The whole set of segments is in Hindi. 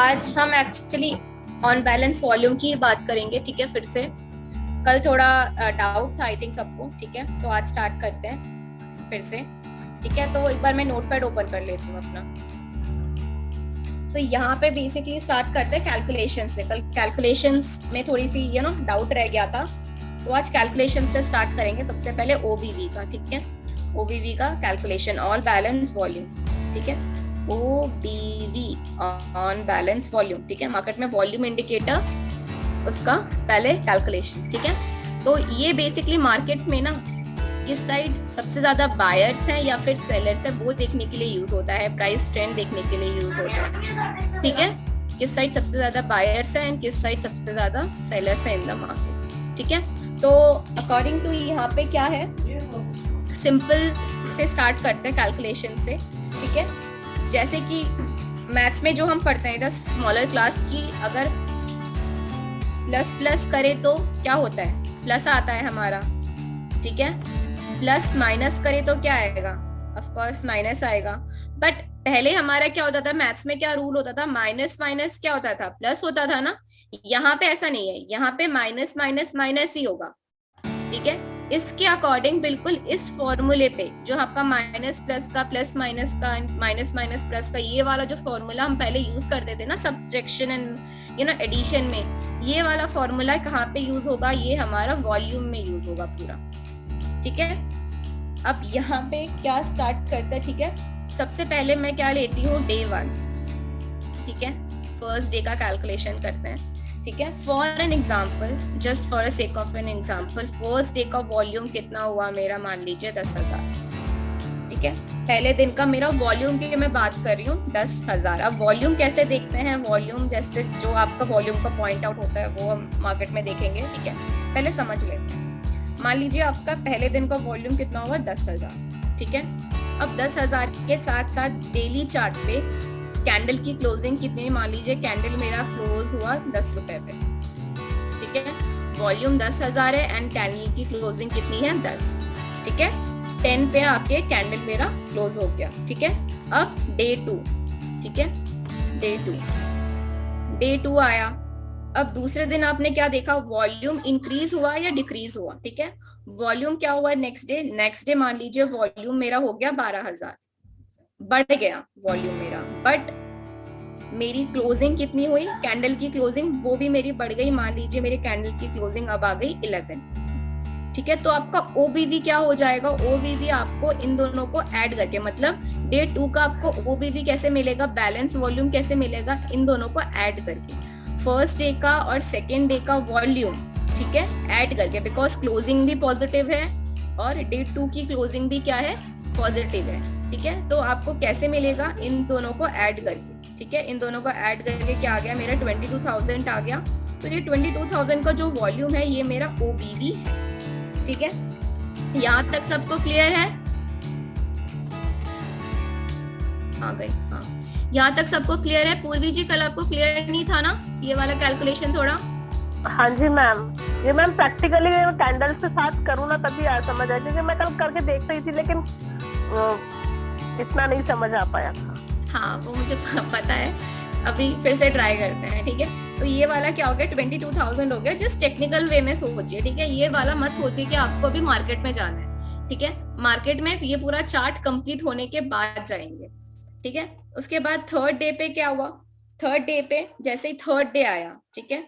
आज हम एक्चुअली ऑन बैलेंस वॉल्यूम की बात करेंगे, ठीक है। फिर से कल थोड़ा डाउट था आई थिंक सबको, ठीक है। तो आज स्टार्ट करते हैं फिर से, ठीक है। तो एक बार मैं नोटपैड ओपन कर लेती हूँ अपना। तो यहाँ पे बेसिकली स्टार्ट करते हैं कैलकुलेशन से। कल कैलकुलेशंस में थोड़ी सी डाउट रह गया था, तो आज कैलकुलेशन से स्टार्ट करेंगे। सबसे पहले ओबीवी का, ठीक है। ओबीवी का कैलकुलेशन, ऑन बैलेंस वॉल्यूम, ठीक है। ओबीवी ऑन बैलेंस वॉल्यूम, ठीक है। मार्केट में वॉल्यूम इंडिकेटर, उसका पहले कैलकुलेशन, ठीक है। तो ये बेसिकली मार्केट में ना किस साइड सबसे ज्यादा बायर्स हैं या फिर सेलर्स है वो देखने के लिए यूज होता है। प्राइस ट्रेंड देखने के लिए यूज होता है, ठीक है। किस साइड सबसे ज्यादा बायर्स है एंड किस साइड सबसे ज्यादा सेलर्स है इन द मार्केट, ठीक है। तो अकॉर्डिंग टू यहाँ पे क्या है, सिंपल से स्टार्ट करते हैं कैलकुलेशन से, ठीक है। जैसे कि मैथ्स में जो हम पढ़ते हैं स्मॉलर क्लास की, अगर प्लस प्लस करे तो क्या होता है, प्लस आता है हमारा, ठीक है। प्लस माइनस करे तो क्या आएगा, ऑफ कोर्स माइनस आएगा। बट पहले हमारा क्या होता था मैथ्स में, क्या रूल होता था, माइनस माइनस क्या होता था, प्लस होता था ना। यहाँ पे ऐसा नहीं है, यहाँ पे माइनस माइनस माइनस ही होगा, ठीक है। इसके अकॉर्डिंग बिल्कुल इस फॉर्मूले पे जो आपका माइनस प्लस का, प्लस माइनस का, माइनस माइनस प्लस का, ये वाला जो फॉर्मूला हम पहले यूज करते थे ना सब्ट्रैक्शन एंड एडिशन में, ये वाला फॉर्मूला कहाँ पे यूज होगा, ये हमारा वॉल्यूम में यूज होगा पूरा, ठीक है। अब यहाँ पे क्या स्टार्ट करते हैं, ठीक है। सबसे पहले मैं क्या लेती हूँ, डे 1, ठीक है। फर्स्ट डे का कैलकुलेशन करते हैं, ठीक है। For an example, just for a sake of an example, first day का वॉल्यूम कितना हुआ मेरा, मान लीजिए 10,000, ठीक है। पहले दिन का मेरा वॉल्यूम की मैं बात कर रही हूँ 10,000। अब वॉल्यूम कैसे देखते हैं, वॉल्यूम जैसे जो आपका वॉल्यूम का पॉइंट आउट होता है वो हम मार्केट में देखेंगे, ठीक है। पहले समझ लेते हैं। मान लीजिए आपका पहले दिन का वॉल्यूम कितना हुआ, 10,000, ठीक है। अब 10,000 के साथ साथ डेली चार्ट पे कैंडल की क्लोजिंग कितनी, मान लीजिए कैंडल मेरा क्लोज हुआ 10 रुपए पे, ठीक है। वॉल्यूम 10,000 है एंड कैंडल की क्लोजिंग कितनी है, 10, ठीक है। 10 पे आके कैंडल मेरा क्लोज हो गया, ठीक है। अब डे 2, ठीक है। डे 2 आया। अब दूसरे दिन आपने क्या देखा, वॉल्यूम इंक्रीज हुआ या डिक्रीज हुआ, ठीक है। वॉल्यूम क्या हुआ नेक्स्ट डे मान लीजिए वॉल्यूम मेरा हो गया 12,000, बढ़ गया वॉल्यूम मेरा। बट मेरी क्लोजिंग कितनी हुई, कैंडल की क्लोजिंग वो भी मेरी बढ़ गई, मान लीजिए मेरी कैंडल की क्लोजिंग अब आ गई 11, ठीक है। तो आपका ओबीवी क्या हो जाएगा, ओबीवी आपको इन दोनों को ऐड करके, मतलब डे 2 का आपको ओबीवी कैसे मिलेगा, बैलेंस वॉल्यूम कैसे मिलेगा, इन दोनों को ऐड करके, फर्स्ट डे का और सेकेंड डे का वॉल्यूम, ठीक है, ऐड करके, बिकॉज क्लोजिंग भी पॉजिटिव है और डे 2 की क्लोजिंग भी क्या है, पॉजिटिव है, ठीक है। तो आपको कैसे मिलेगा, इन दोनों को ऐड करके, ठीक है। इन दोनों को ऐड करके क्या आ गया मेरा, 22,000 आ गया। तो ये 22,000 का जो वॉल्यूम है ये मेरा ओबीवी है, ठीक है। यहाँ तक सबको क्लियर है, आ गई, हाँ। यहाँ तक सबको क्लियर है। पूर्वी जी कल आपको क्लियर नहीं था ना ये वाला कैलकुलेशन थोड़ा? हाँ जी मैम, ये मैम प्रैक्टिकली कैंडल से साथ करूँ ना तभी समझ आया, क्योंकि मैं कल करके देख रही थी लेकिन इतना नहीं समझ आ पाया था। हाँ वो मुझे पता है, अभी फिर से ट्राई करते हैं, ठीक है। तो ये वाला क्या हो गया, 22,000 हो गया। जस्ट टेक्निकल वे में सोचिए, ठीक है। ये वाला मत सोचिए कि आपको अभी मार्केट में जाना है, ठीक है। मार्केट में ये पूरा चार्ट कंप्लीट होने के बाद जाएंगे, ठीक है। उसके बाद थर्ड डे पे क्या हुआ, थर्ड डे पे जैसे ही थर्ड डे आया, ठीक है,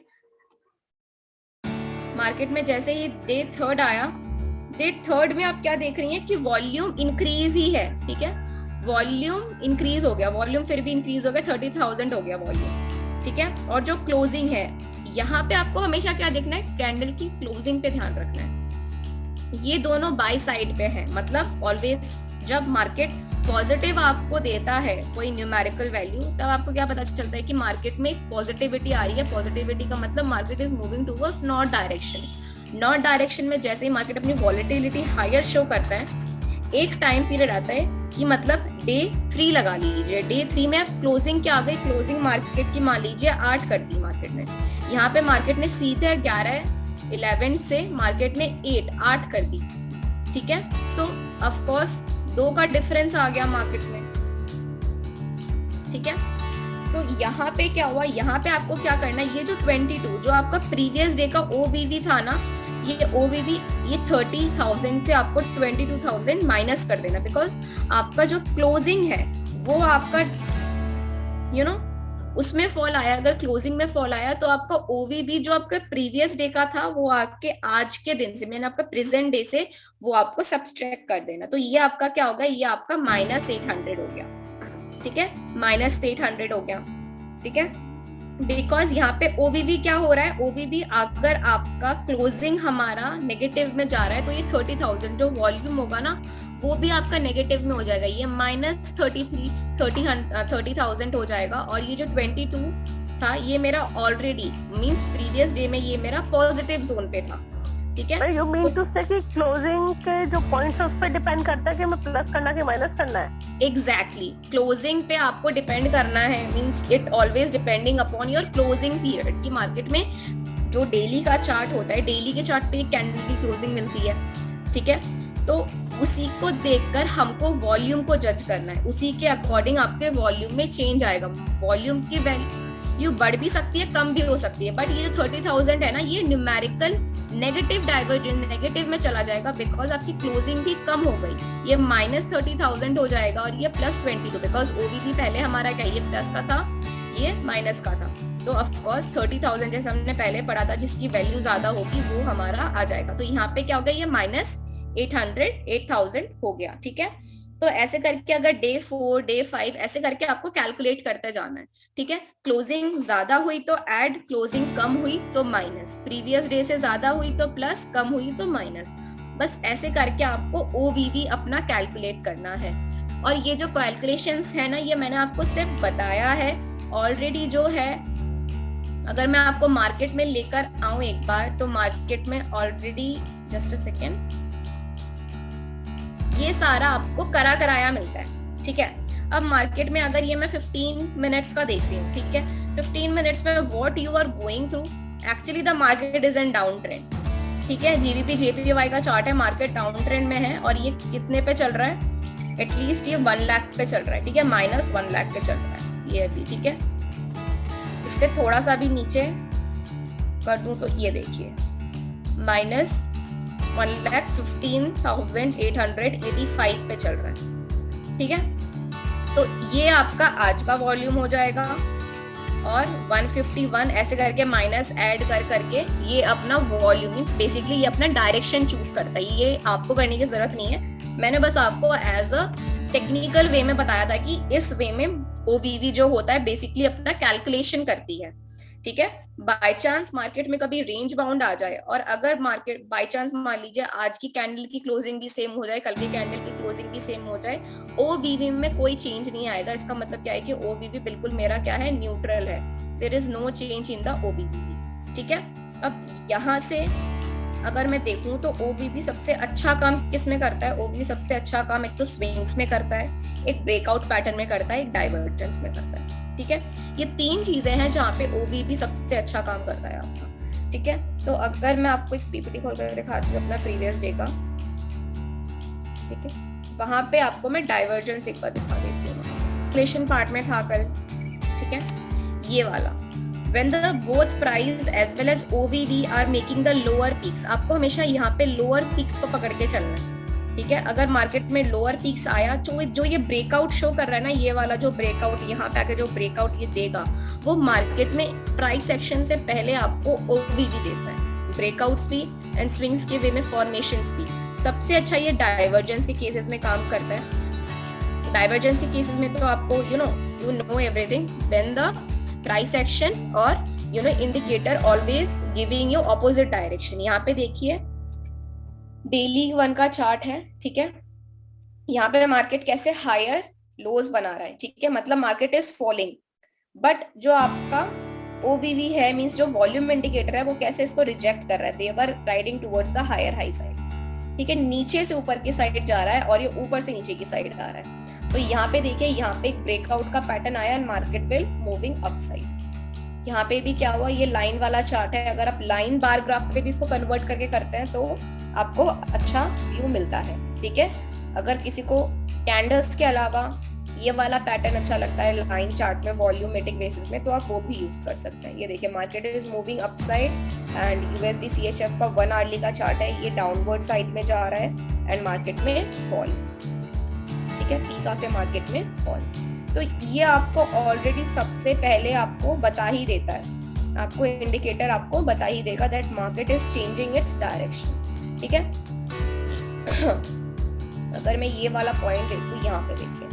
मार्केट में जैसे ही डे थर्ड आया, डे थर्ड में आप क्या देख रही हैं कि वॉल्यूम इंक्रीज ही है, ठीक है। वॉल्यूम इंक्रीज हो गया, वॉल्यूम फिर भी इंक्रीज हो गया, 30,000 हो गया वॉल्यूम, ठीक है। और जो क्लोजिंग है, यहाँ पे आपको हमेशा क्या देखना है, कैंडल की क्लोजिंग पे ध्यान रखना है। ये दोनों बाय साइड पे है, मतलब ऑलवेज जब मार्केट पॉजिटिव आपको देता है कोई न्यूमेरिकल वैल्यू, तब आपको क्या पता चलता है कि मार्केट में एक पॉजिटिविटी आ रही है। पॉजिटिविटी का मतलब market is moving towards north direction. North direction में जैसे ही मार्केट अपनी वॉलेटिलिटी हायर शो करता है, एक टाइम पीरियड आता है कि मतलब डे 3 लगा लीजिए, डे 3 में क्लोजिंग क्या आ गई, क्लोजिंग मार्केट की मान लीजिए 8 कर दी मार्केट ने। यहाँ पे मार्केट ने सीधे 11 से मार्केट ने 8 कर दी, ठीक है। सो ऑफ कोर्स 2 का डिफरेंस आ गया मार्केट में, ठीक है। सो यहाँ पे क्या हुआ, यहाँ पे आपको क्या करना है, ये जो 22 जो आपका प्रीवियस डे का ओबीवी था ना, ये ओबीवी ये 30,000 से आपको 22,000 माइनस कर देना, बिकॉज आपका जो क्लोजिंग है वो आपका उसमें फॉल आया। अगर क्लोजिंग में फॉल आया तो आपका ओवीबी जो आपका प्रीवियस डे का था वो आपके आज के दिन से, मैंने आपका प्रेजेंट डे से वो आपको सब्सट्रैक्ट कर देना। तो ये आपका क्या होगा, ये आपका -800 हो गया, ठीक है, -800 हो गया, ठीक है। बिकॉज यहाँ पे ओवीबी क्या हो रहा है, ओवीबी अगर आपका क्लोजिंग हमारा नेगेटिव में जा रहा है तो ये 30,000 जो वॉल्यूम होगा ना वो भी आपका नेगेटिव में हो जाएगा, ये -30,000 हो जाएगा। और ये जो 22 था ये मेरा ऑलरेडी मींस प्रीवियस डे में ये मेरा पॉजिटिव जोन पे था, ठीक है। यू मीन टू से कि क्लोजिंग के जो पॉइंट्स उस पे डिपेंड करता है कि हमें प्लस करना कि माइनस करना है। एग्जैक्टली, क्लोजिंग पे आपको डिपेंड करना है, means it always depending upon your closing period. की मार्केट में जो डेली का चार्ट होता है, डेली के चार्ट पे कैंडल की क्लोजिंग मिलती है, ठीक है, तो उसी को देखकर हमको वॉल्यूम को जज करना है, उसी के अकॉर्डिंग आपके वॉल्यूम में चेंज आएगा। वॉल्यूम की वैल्यू बढ़ भी सकती है, कम भी हो सकती है, बट ये जो 30,000 है ना ये न्यूमेरिकल नेगेटिव डाइवर्जेंस नेगेटिव में चला जाएगा, बिकॉज आपकी क्लोजिंग भी कम हो गई, ये -30,000 हो जाएगा और ये +22, बिकॉज ओबीसी पहले हमारा क्या ये प्लस का था, ये माइनस का था, तो ऑफकोर्स 30,000 जैसे हमने पहले पढ़ा था जिसकी वैल्यू ज्यादा होगी वो हमारा आ जाएगा। तो यहाँ पे क्या हो गया, ये -800 हो गया, ठीक है। तो ऐसे करके अगर डे 4 डे 5 ऐसे करके आपको कैलकुलेट करते जाना है, ठीक है। क्लोजिंग ज्यादा हुई तो ऐड, क्लोजिंग कम हुई तो माइनस, प्रीवियस डे से ज्यादा हुई तो प्लस, कम हुई तो माइनस, बस ऐसे करके आपको ओवीवी अपना कैलकुलेट करना है। और ये जो कैलकुलेशंस है ना ये मैंने आपको सिर्फ बताया है ऑलरेडी जो है। अगर मैं आपको मार्केट में लेकर आऊं एक बार तो मार्केट में ऑलरेडी जस्ट अ सेकेंड ये सारा आपको कराया मिलता है, ठीक है। अब मार्केट में अगर ये मैं 15 मिनट्स का देखती हूँ, ठीक है, 15 मिनट्स में what you are going through, actually the market is in down trend, ठीक है। जीबीपी जेपीवाई का चार्ट है, मार्केट डाउन ट्रेंड में है और ये कितने पे चल रहा है, एटलीस्ट ये 1 लाख पे चल रहा है, ठीक है, -1 लाख पे चल रहा है ये अभी, ठीक है। इससे थोड़ा सा भी नीचे कर दूं तो ये देखिए -1,15,885 पे चल रहा है, ठीक है। तो ये आपका आज का वॉल्यूम हो जाएगा और 151 ऐसे करके माइनस ऐड कर करके ये अपना वॉल्यूम मींस बेसिकली ये अपना डायरेक्शन चूज करता है। ये आपको करने की जरूरत नहीं है, मैंने बस आपको एज अ टेक्निकल वे में बताया था कि इस वे में ओवीवी जो होता है बेसिकली अपना कैलकुलेशन करती है, ठीक है। बाय चांस मार्केट में कभी रेंज बाउंड आ जाए और अगर मार्केट बाय चांस मान लीजिए आज की कैंडल की क्लोजिंग भी सेम हो जाए, कल की कैंडल की क्लोजिंग भी सेम हो जाए, ओवीवी में कोई चेंज नहीं आएगा। इसका मतलब क्या है कि ओवीवी बिल्कुल मेरा क्या है, न्यूट्रल है, there is no change in the OBV, ठीक है। अब यहाँ से अगर मैं देखूं तो ओवीवी सबसे अच्छा काम किस में करता है, ओवीवी सबसे अच्छा काम एक तो स्विंग्स में करता है, एक ब्रेकआउट पैटर्न में करता है, एक डाइवर्जेंस में करता है, ठीक है। ये 3 चीजें हैं जहाँ पे ओवीवी सबसे अच्छा काम करता है आपका, ठीक है। तो अगर मैं आपको एक पीपीटी खोल कर दिखाती हूँ अपना प्रीवियस डे का, ठीक है, वहां पे आपको मैं डाइवर्जेंस एक बार दिखा देती हूँ, कैलकुलेशन पार्ट में था कल, ठीक है, ये वाला when the both price as well as OVV are making the lower peaks, आपको हमेशा यहाँ पे लोअर पीक्स को पकड़ के चलना है, ठीक है। अगर मार्केट में लोअर पीक्स आया जो ये ब्रेकआउट शो कर रहा है ना, ये वाला जो ब्रेकआउट यहाँ पे आके जो ब्रेकआउट ये देगा वो मार्केट में प्राइस एक्शन से पहले आपको OVV देता है, ब्रेकआउट्स भी एंड स्विंग्स के वे में फॉर्मेशंस भी। सबसे अच्छा ये डाइवर्जेंस के केसेस में काम करता है। डाइवर्जेंस के केसेस में तो आपको you know everything when the price action और indicator always giving you opposite direction. यहाँ पे देखिए डेली 1 का चार्ट है, ठीक है, यहाँ पे मार्केट कैसे हायर लोज बना रहा है, ठीक है, मतलब मार्केट इज फॉलिंग, बट जो आपका ओवीवी है मींस जो वॉल्यूम इंडिकेटर है वो कैसे इसको रिजेक्ट कर रहा है, they were riding towards the higher high side, ठीक है, नीचे से ऊपर की साइड जा रहा है और ये ऊपर से नीचे की साइड आ रहा है। तो यहाँ पे देखिए यहाँ पे एक ब्रेकआउट का पैटर्न आया and market will moving upside. यहाँ पे भी क्या हुआ, ये लाइन वाला चार्ट है, अगर आप लाइन बार ग्राफ पे भी इसको कन्वर्ट करके करते हैं तो आपको अच्छा व्यू मिलता है, ठीक है। अगर किसी को कैंडल्स के अलावा ये वाला पैटर्न अच्छा लगता है लाइन चार्ट में वॉल्यूमेटिक बेसिस में, तो आप वो भी यूज कर सकते हैं। ये देखिए market is moving upside and USD CHF का 1 आवर्ली का चार्ट है, ये डाउनवर्ड साइड में जा रहा है एंड मार्केट में फॉल, ठीक है, पीक आके मार्केट में फॉल। तो ये आपको ऑलरेडी सबसे पहले आपको बता ही देता है, आपको इंडिकेटर आपको बता ही देगा that market is changing its direction, ठीक है। अगर मैं ये वाला पॉइंट देखूं, यहाँ पे देखिए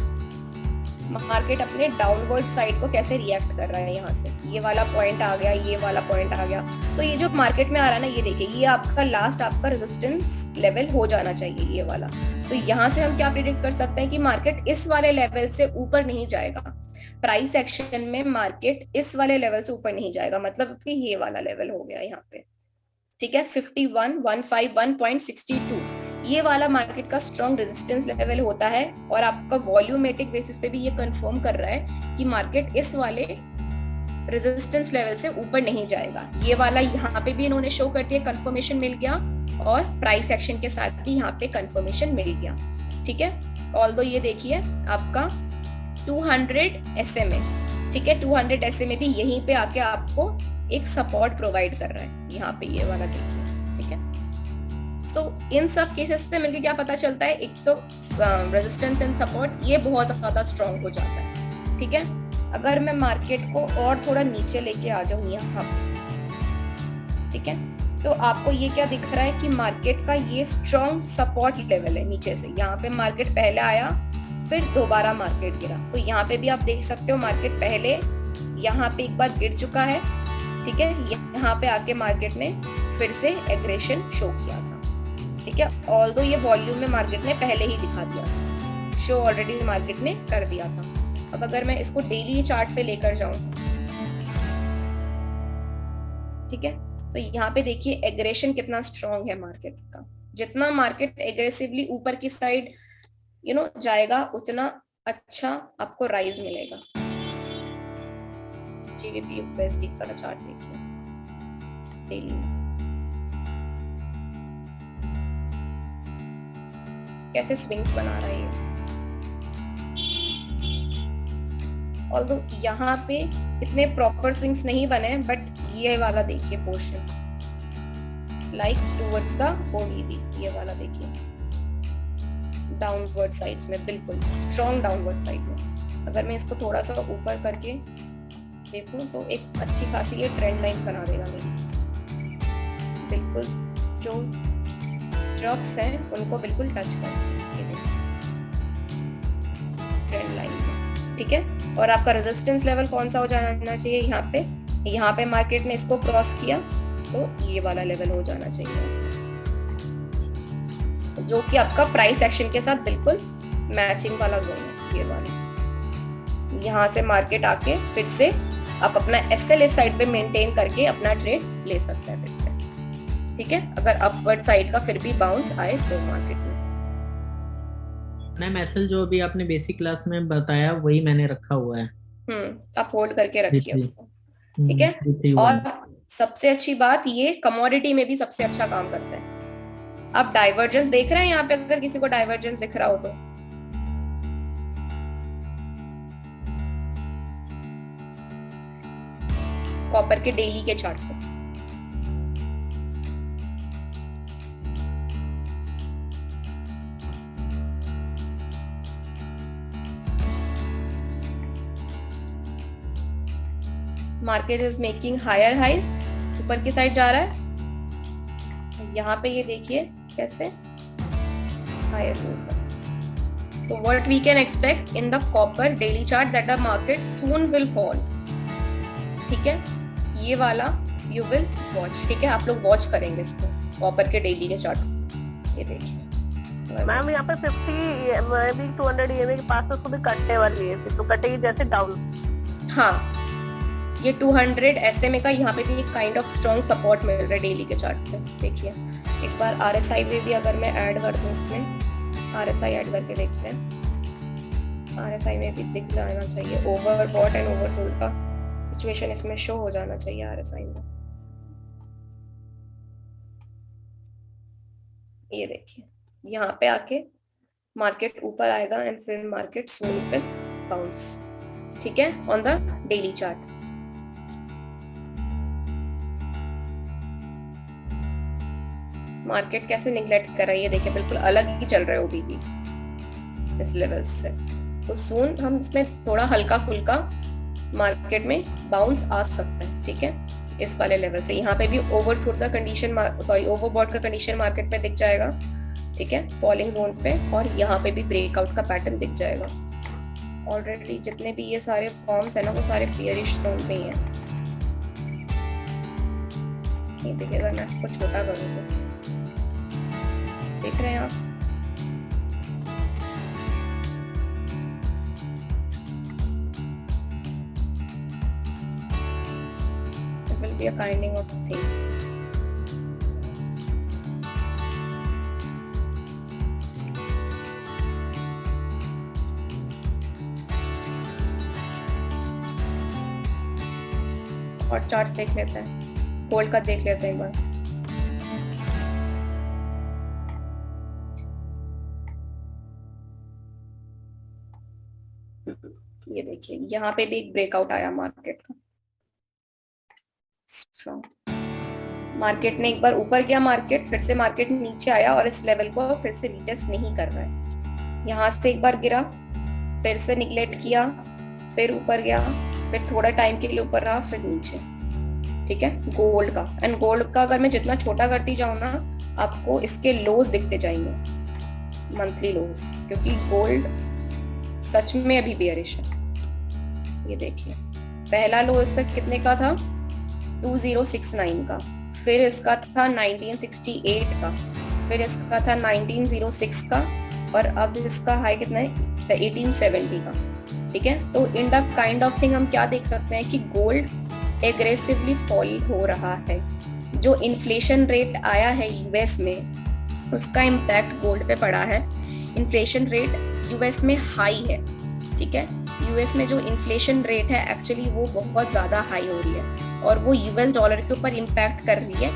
मार्केट अपने डाउनवर्ड साइड को कैसे रिएक्ट कर रहा है। यहाँ से ये वाला पॉइंट आ गया, ये वाला पॉइंट आ गया, तो ये जो मार्केट में आ रहा है ना, ये देखिए ये आपका लास्ट आपका रेजिस्टेंस लेवल हो जाना चाहिए, ये वाला। तो यहाँ से हम क्या प्रिडिक्ट कर सकते हैं कि मार्केट इस वाले लेवल से ऊपर नहीं जाएगा, प्राइस एक्शन में मार्केट इस वाले लेवल से ऊपर नहीं जाएगा, मतलब कि ये वाला लेवल हो गया यहाँ पे, ठीक है, 51,151.62, ये वाला मार्केट का स्ट्रॉन्ग रेजिस्टेंस लेवल होता है। और आपका वॉल्यूमेटिक बेसिस पे भी ये कंफर्म कर रहा है कि मार्केट इस वाले रेजिस्टेंस लेवल से ऊपर नहीं जाएगा। ये वाला यहाँ पे भी इन्होंने शो कर दिया, कंफर्मेशन मिल गया, और प्राइस एक्शन के साथ भी यहाँ पे कंफर्मेशन मिल गया, ठीक है। ऑल्दो ये देखिए आपका 200 SMA, ठीक है, 200 SMA भी यहीं पे आके आपको एक सपोर्ट प्रोवाइड कर रहा है, यहाँ पे ये वाला देखिए, ठीक है। तो इन सब केसेस से मिलकर क्या पता चलता है, एक तो रेजिस्टेंस एंड सपोर्ट ये बहुत ज्यादा स्ट्रॉन्ग हो जाता है, ठीक है। अगर मैं मार्केट को और थोड़ा नीचे लेके आ जाऊं यहाँ पे, ठीक है, तो आपको ये क्या दिख रहा है कि मार्केट का ये स्ट्रॉन्ग सपोर्ट लेवल है नीचे से। यहाँ पे मार्केट पहले आया, फिर दोबारा मार्केट गिरा, तो यहाँ पे भी आप देख सकते हो मार्केट पहले यहाँ पे एक बार गिर चुका है, ठीक है, यहाँ पे आके मार्केट ने फिर से एग्रेशन शो किया था, ठीक है। ऑल्दो ये वॉल्यूम में मार्केट ने पहले ही दिखा दिया था, शो ऑलरेडी मार्केट ने कर दिया था। अब अगर मैं इसको डेली चार्ट पे लेकर जाऊं, ठीक है, तो यहाँ पे देखिए एग्रेशन कितना स्ट्रॉन्ग है मार्केट का। जितना मार्केट एग्रेसिवली ऊपर की साइड जाएगा, उतना अच्छा आपको राइज मिलेगा। जीबीपी यूएसडी का चार्ट देखिए डेली में कैसे स्विंग्स बना रहा है ये। ऑल्दो यहाँ पे इतने प्रॉपर स्विंग्स नहीं बने, बट ये वाला देखिए पोर्शन लाइक टुवर्ड्स द ओवीवी, ये वाला देखिए डाउनवर्ड साइड्स में, बिल्कुल स्ट्रॉन्ग डाउनवर्ड साइड में। अगर मैं इसको थोड़ा सा ऊपर करके देखूं तो एक अच्छी खासी ये ट्रेंड लाइन बना देगा मेरी, बिल्कुल जो ड्रॉप्स हैं उनको बिल्कुल टच करके, ये देखिए ट्रेंड लाइन, ठीक है। और आपका रेजिस्टेंस लेवल कौन सा हो जाना चाहिए, यहाँ पे मार्केट ने इसको क्रॉस किया तो ये वाला लेवल हो जाना चाहिए, जो कि आपका प्राइस एक्शन के साथ बिल्कुल मैचिंग वाला जोन है, ये वाला। यहाँ से मार्केट आके फिर से आप अपना SL साइड पे मेंटेन करके अपना ट्रेड ले सकते हैं फिर से, ठीक है, अगर अपवर्ड साइड का फिर भी बाउंस आए तो मार्केट में। मैम SL जो अभी आपने बेसिक क्लास में बताया वही मैंने रखा हुआ है। आप होल्ड करके रखिए उसको, ठीक है। 331 और सबसे अच्छी बात, ये कमोडिटी में भी सबसे अच्छा काम करता है। आप डाइवर्जेंस देख रहे हैं यहाँ पे, अगर किसी को डाइवर्जेंस दिख रहा हो तो कॉपर के डेली के चार्ट पे market is making higher highs, ऊपर की साइड जा रहा है। यहाँ पे ये देखिए कैसे हायर मूवमेंट। तो what we can expect in the copper daily chart that the market soon will fall, ठीक है, ये वाला यू विल वॉच, ठीक है, आप लोग वॉच करेंगे इसको कॉपर के डेली के चार्ट। ये देखिए मैम यहाँ पे 200 EMA के पास उसको भी कटने वाली है, फिर तो कटेगी जैसे डाउन। हाँ, ये 200 SMA का यहाँ पे भी एक काइंड ऑफ स्ट्रॉन्ग सपोर्ट मिल रहा है डेली के चार्ट पे। देखिए एक बार RSI में भी अगर मैं ऐड कर दूं, इसमें RSI ऐड करके देखते हैं। RSI में भी दिख जाना चाहिए, ओवरबॉट एंड ओवरसोल्ड का सिचुएशन इसमें शो हो जाना चाहिए RSI में। ये देखिए यहाँ पे आके मार्केट ऊपर आएगा एंड फिर मार्केट सून विल बाउंस, ठीक है, on the daily chart. Market कैसे निगलेक्ट कर रही है, देखिए बिल्कुल अलग ही चल रहा है ओबीबी इस लेवल से। तो सून हम इसमें थोड़ा हल्का फुल्का मार्केट में बाउंस आ सकता है, ठीक है, इस वाले लेवल से। यहाँ पे भी ओवरशूट का कंडीशन, सॉरी ओवरबॉट का कंडीशन मार्केट में दिख जाएगा, ठीक है, फॉलिंग जोन पे, और यहाँ पे भी ब्रेकआउट का पैटर्न दिख जाएगा। ऑलरेडी जितने भी ये सारे फॉर्म्स है ना वो सारे बेयरिश जोन पे ही हैं। ये देखिए अगर मैं इसको छोटा करूँ तो देख रहे हैं आप, it will be a kind of thing. और चार्ट्स देख लेते हैं, गोल्ड का देख लेते हैं एक बार। ये देखिए यहाँ पे भी एक ब्रेकआउट आया मार्केट का स्ट्रॉन्ग। मार्केट ने एक बार ऊपर गया, मार्केट फिर से मार्केट नीचे आया और इस लेवल को फिर से रीटेस्ट नहीं कर रहा है। यहाँ से एक बार गिरा, फिर से निगलेक्ट किया, फिर ऊपर गया, फिर थोड़ा टाइम के लिए ऊपर रहा, फिर नीचे, ठीक है। गोल्ड का, एंड गोल्ड का अगर मैं जितना छोटा करती जाऊँ ना आपको इसके लोज दिखते जाएंगे, मंथली लोज, क्योंकि गोल्ड सच में अभी बेयरिश है। ये देखिए पहला लो इसका कितने का था, 2069 का, फिर इसका था 1968 का, फिर इसका था 1906 का, और अब इसका हाई कितना है, 1870 का, ठीक है। तो in the kind of thing हम क्या देख सकते हैं कि गोल्ड एग्रेसिवली फॉल हो रहा है। जो इन्फ्लेशन रेट आया है यूएस में उसका इम्पैक्ट गोल्ड पे पड़ा है। इन्फ्लेशन रेट यूएस में हाई है, ठीक है। यूएस में जो इन्फ्लेशन रेट है एक्चुअली वो बहुत ज़्यादा हाई हो रही है और वो यूएस डॉलर के ऊपर इम्पैक्ट कर रही है,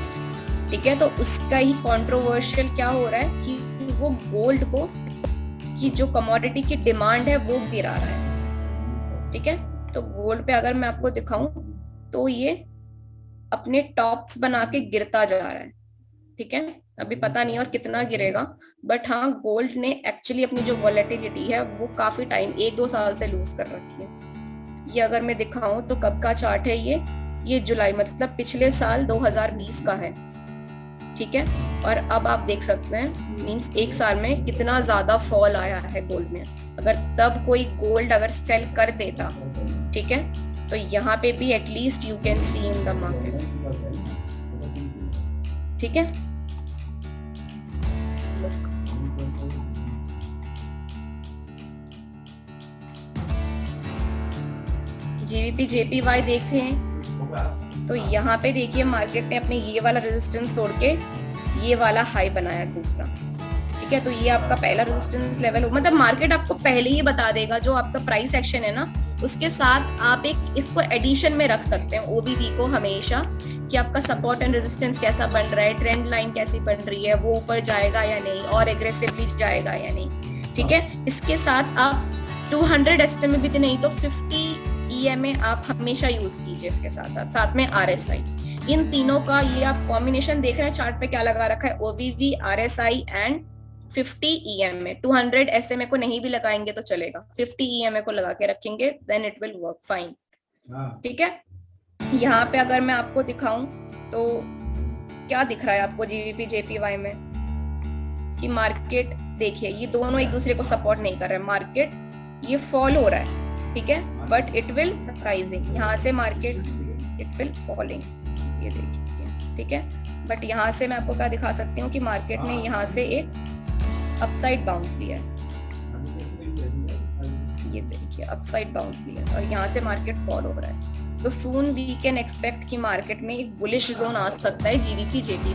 ठीक है। तो उसका ही कंट्रोवर्शियल क्या हो रहा है कि वो गोल्ड को की जो कमोडिटी की डिमांड है वो गिरा रहा है, ठीक है। तो गोल्ड पे अगर मैं आपको दिखाऊं तो ये अपने टॉप्स बना के गिरता जा रहा है, ठीक है। अभी पता नहीं और कितना गिरेगा, बट हाँ गोल्ड ने एक्चुअली अपनी जो वॉलेटिलिटी है वो काफी टाइम 1-2 साल से लूज कर रखी है। ये अगर मैं दिखाऊं तो कब का चार्ट है ये जुलाई, मतलब पिछले साल 2020 का है, ठीक है। और अब आप देख सकते हैं मींस 1 साल में कितना ज्यादा फॉल आया है गोल्ड में। अगर तब कोई गोल्ड अगर सेल कर देता, ठीक है, तो यहाँ पे भी at least you can see in the market, ठीक है। जीबीपी जेपीवाई देखते हैं तो यहाँ पे देखिए मार्केट ने अपने ये वाला रेजिस्टेंस तोड़ के ये वाला हाई बनाया दूसरा, ठीक है। तो ये आपका पहला रेजिस्टेंस लेवल हो, मतलब मार्केट आपको पहले ही बता देगा जो आपका प्राइस एक्शन है ना, उसके साथ आप एक इसको एडिशन में रख सकते हैं ओबीबी को हमेशा, कि आपका सपोर्ट एंड रेजिस्टेंस कैसा बन रहा है, ट्रेंड लाइन कैसी बन रही है, वो ऊपर जाएगा या नहीं और एग्रेसिवली जाएगा या नहीं, ठीक है। इसके साथ आप 200 एसएमए भी नहीं तो 50 ईएमए आप हमेशा यूज कीजिए, इसके साथ में आरएसआई। इन तीनों का ये आप कॉम्बिनेशन देख रहे हैं चार्ट पे क्या लगा रखा है, OBB, RSI and 50 EMA. 200 SMA को नहीं भी लगाएंगे तो चलेगा, 50 ईएमए को लगा के रखेंगे, then it will work fine, ठीक है। यहाँ पे अगर मैं आपको दिखाऊं तो क्या दिख रहा है आपको जीबीपी जेपीवाई में कि मार्केट देखिए ये दोनों एक दूसरे को सपोर्ट नहीं कर रहे, मार्केट ये फॉल हो रहा है, ठीक है, बट इट विल राइजिंग। यहाँ से मार्केट इट विल फॉलिंग, ये देखिए, ठीक है। बट यहाँ से मैं आपको क्या दिखा सकती हूँ कि मार्केट ने यहाँ से एक अपसाइड बाउंस लिया है, ये देखिए अपसाइड बाउंस लिया और यहाँ से मार्केट फॉल हो रहा है। तो सून वी कैन एक्सपेक्ट कि मार्केट में एक बुलिश जोन आ सकता है जीबीपी जेपी,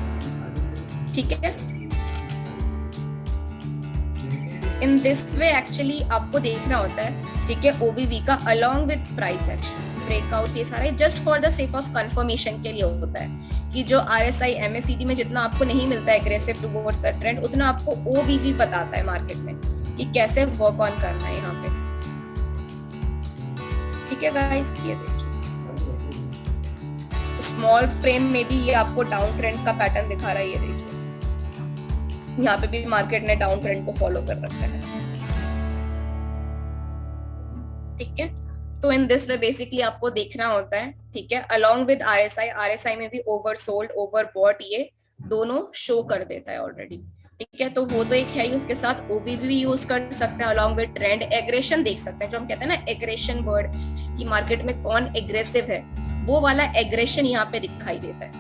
ठीक है। इन दिस वे एक्चुअली आपको देखना होता है, ठीक है, ओबीबी का along with price action breakouts, ये सारे just for the sake of confirmation के लिए होता है कि जो आरएसआई एमएसीडी में जितना आपको नहीं मिलता है एग्रेसिव टुवर्ड्स द ट्रेंड, उतना आपको ओबीबी बताता है मार्केट में कि कैसे वर्क ऑन करना है यहाँ पे, ठीक है गाइस, ये देखिए स्मॉल फ्रेम में भी ये आपको डाउन ट्रेंड का पैटर्न दिखा रहा है। ये देखिए यहाँ पे भी मार्केट ने डाउन ट्रेंड को फॉलो कर रखा है, ठीक है। तो इन दिस वे बेसिकली आपको देखना होता है, ठीक है। अलोंग विद आरएसआई, आरएसआई में भी ओवरसोल्ड ओवरबॉट ये दोनों शो कर देता है ऑलरेडी, ठीक है। तो वो तो एक है ही, उसके साथ ओवीबी भी यूज कर सकते हैं अलोंग विद ट्रेंड। एग्रेशन देख सकते हैं, जो हम कहते हैं ना एग्रेशन वर्ड, कि मार्केट में कौन एग्रेसिव है, वो वाला एग्रेशन यहाँ पे दिखाई देता है,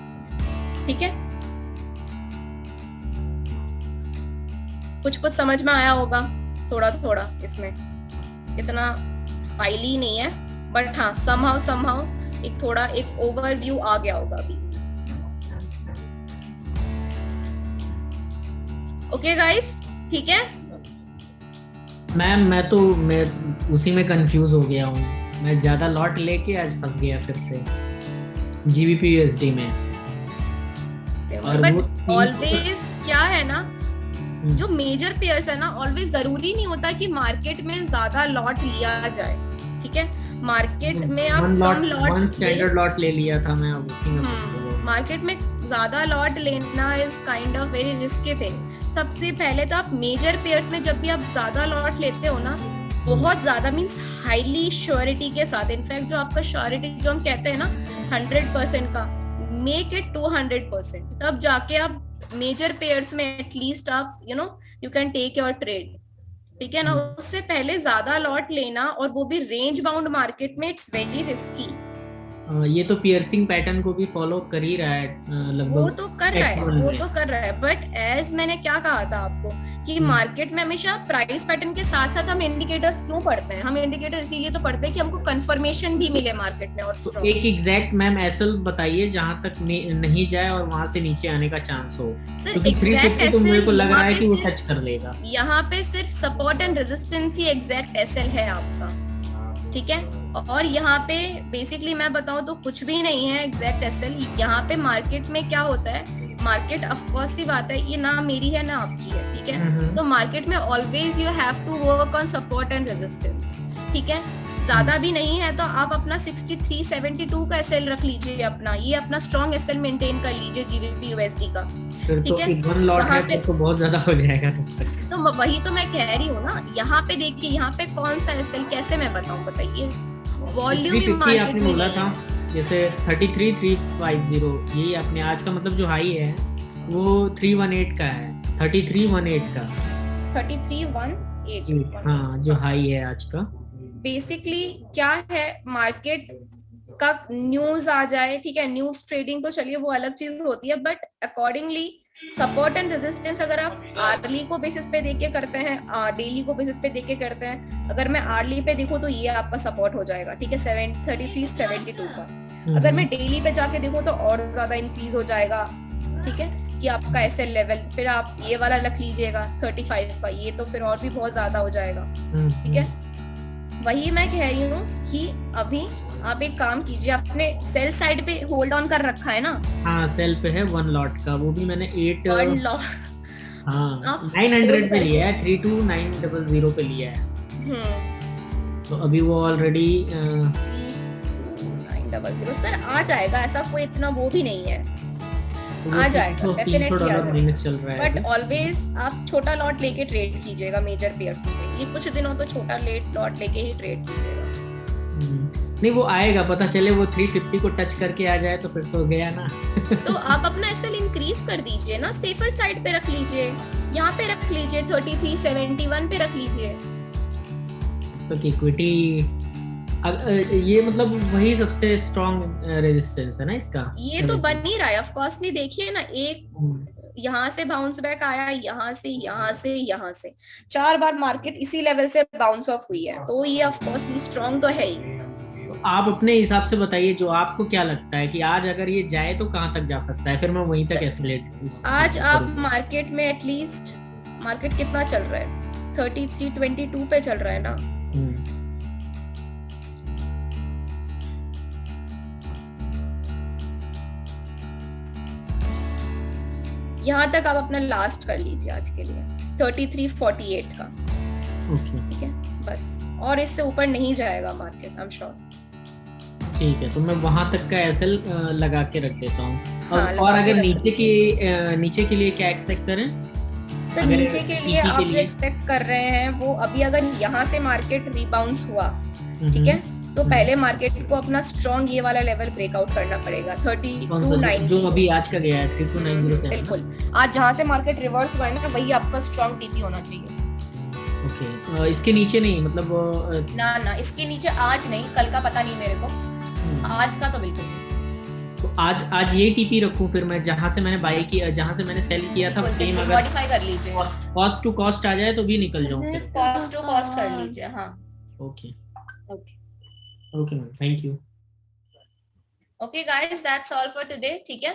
ठीक है। कुछ कुछ समझ में आया होगा थोड़ा थोड़ा, इसमें इतना फाइली नहीं है, बट हाँ समहाउ एक थोड़ा एक ओवरव्यू आ गया होगा अभी। ओके गाइस, ठीक है। मैम मैं उसी में कंफ्यूज हो गया हूँ। मैं ज्यादा लॉट लेके आज फंस गया फिर से जीबीपी यूएसडी में। बट ऑलवेज क्या है ना, जो मेजर पेयर्स है ना, ऑलवेज जरूरी नहीं होता कि मार्केट में ज्यादा लॉट लिया जाए, ठीक है। मार्केट में आप कम लॉट, स्टैंडर्ड लॉट ले लिया था मैं, अब उसी में मार्केट में ज्यादा लॉट लेना is kind of very risky thing. सबसे पहले तो आप मेजर पेयर्स में जब भी आप ज्यादा लॉट लेते हो ना, बहुत ज्यादा मींस हाईली श्योरिटी के साथ, इनफैक्ट जो आपका श्योरिटी जो हम कहते हैं ना 100% का, मेक इट 200%, तब जाके आप मेजर पेयर्स में एटलीस्ट आप you can take your trade, ठीक है ना। उससे पहले ज्यादा लॉट लेना, और वो भी रेंज बाउंड मार्केट में, इट्स वेरी रिस्की। ये तो पियर्सिंग पैटर्न को भी फॉलो कर ही रहा है लगभग। वो तो कर रहा है, बट एज मैंने क्या कहा था आपको कि मार्केट में हमेशा प्राइस पैटर्न के साथ साथ हम इंडिकेटर्स क्यों पढ़ते हैं? हम इंडिकेटर इसीलिए तो पढ़ते हैं कि हमको कंफर्मेशन भी मिले मार्केट में। और तो एक एग्जैक्ट मैम एसएल बताइए जहां तक नहीं जाए और वहां से नीचे आने का चांस हो। सर एग्जैक्ट एसएल, मेरे को लग रहा है कि वो टच कर लेगा। यहाँ पे सिर्फ सपोर्ट एंड रेजिस्टेंस ही एग्जैक्ट एसएल है आपका, ठीक है। और यहाँ पे बेसिकली मैं बताऊं तो कुछ भी नहीं है एग्जैक्ट एसएल। यहाँ पे मार्केट में क्या होता है, मार्केट ऑफ कोर्स सी बात है, ये ना मेरी है ना आपकी है, ठीक है। तो मार्केट में always you have to work on support and resistance, ठीक है। ज्यादा भी नहीं है तो आप अपना 6372 का एसएल रख लीजिए अपना, ये अपना स्ट्रॉन्ग एसएल मेंटेन कर लीजिए जीबीपी यूएसडी का, ठीक है। वहाँ पे तो बहुत ज्यादा हो जाएगा तब तक। तो वही तो मैं कह रही हूँ ना, यहाँ पे देखिए, यहाँ पे कौन सा एसएल कैसे मैं बताऊँ, बताइए। वॉल्यूम भी मार्केट में बोला था जैसे 33350, यही आपने आज का मतलब जो हाई है वो 318 का है, 3318 का 3318, हाँ जो हाई है आज का। बेसिकली क्या है, मार्केट का न्यूज आ जाए, ठीक है, न्यूज ट्रेडिंग तो चलिए वो अलग चीज होती है, but accordingly support and resistance अगर आप आर्ली को बेसिस पे देख के करते हैं, डेली को बेसिस पे देख के करते हैं, अगर मैं आर्ली पे देखूं तो ये आपका सपोर्ट हो जाएगा, ठीक है, 3372 का। अगर मैं डेली पे जाके देखूं तो और ज्यादा इंक्रीज हो जाएगा, ठीक है, कि आपका एसएल लेवल, फिर आप ये वाला रख लीजिएगा 35 का, ये तो फिर और भी बहुत ज्यादा हो जाएगा, ठीक है। वही मैं कह रही हूँ कि अभी आप एक काम कीजिए, आपने सेल साइड पे होल्ड ऑन कर रखा है ना? हाँ सेल पे है 1 लॉट का, वो भी मैंने 1 लॉट, हाँ 900 पे लिया है, 32900 पे लिया है। तो अभी वो ऑलरेडी 900 सर आ जाएगा, ऐसा कोई इतना वो भी नहीं है, आ जाएगा डेफिनेटली आ जाएगा। बट ऑलवेज आप छोटा लॉट लेके ट्रेड कीजिएगा मेजर पेयर्स में, ये कुछ दिनों तो छोटा लॉट लेके ही ट्रेड कीजिएगा। नहीं वो आएगा, पता चले वो 350 को टच करके आ जाए तो फिर तो गया ना। तो आप अपना एसएल इंक्रीज कर दीजिए ना, सेफर साइड पे रख लीजिए, यहाँ पे रख लीजिए 3371 पे रख लीजिए। तो इक्विटी ये मतलब वही सबसे स्ट्रॉन्ग रेजिस्टेंस है ना इसका, ये तो बन ही रहा है ऑफ कोर्स। नहीं देखिए ना, एक यहाँ से बाउंस बैक आया, यहाँ से यहाँ से यहाँ से 4 बार मार्केट इसी लेवल से बाउंस ऑफ हुई है, तो ये ऑफ कोर्स स्ट्रॉन्ग तो है ही। आप अपने हिसाब से बताइए, जो आपको क्या लगता है कि आज अगर ये जाए तो कहाँ तक जा सकता है, फिर मैं वहीं तक एस्केलेट। आज आप मार्केट में एटलीस्ट, मार्केट कितना चल रहा है, 3322 पे चल रहा है ना। यहाँ तक आप अपना लास्ट कर लीजिए आज के लिए 3348 का, ठीक है बस, और इससे ऊपर नहीं जाएगा मार्केट, आई एम श्योर। ठीक है, तो मैं वहां तक का एसएल लगा के रख देता हूँ। हाँ, और लगा के अगर रख नीचे के लिए क्या एक्सपेक्ट करें? सर अगर नीचे के लिए TP आप के जो लिए? एक्सपेक्ट कर रहे हैं वो अभी अगर यहाँ से मार्केट रिबाउंस हुआ, हम्म, ठीक है, तो हम्म। पहले मार्केट को अपना स्ट्रॉन्ग ये वाला लेवल ब्रेकआउट करना पड़ेगा कौन सा जो 3290। अभी आज का गया है 32907? बिल्कुल, आज जहाँ से मार्केट रिवर्स हुआ है ना, वही आपका स्ट्रॉन्ग टीपी होना चाहिए। ओके, इसके नीचे नहीं, मतलब ना ना, इसके नीचे आज नहीं, कल का पता नहीं मेरे को, आज का तो बिल्कुल नहीं। तो आज ये टीपी रखूं फिर मैं, जहां से मैंने बाय किया, जहां से मैंने सेल किया था, सेम अगर मॉडिफाई कर लीजिए, कॉस्ट टू कॉस्ट आ जाए तो भी निकल जाऊं फिर? कॉस्ट टू कॉस्ट कर लीजिए। हाँ, okay okay okay ma'am, thank you. Okay guys, that's all for today, ठीक है।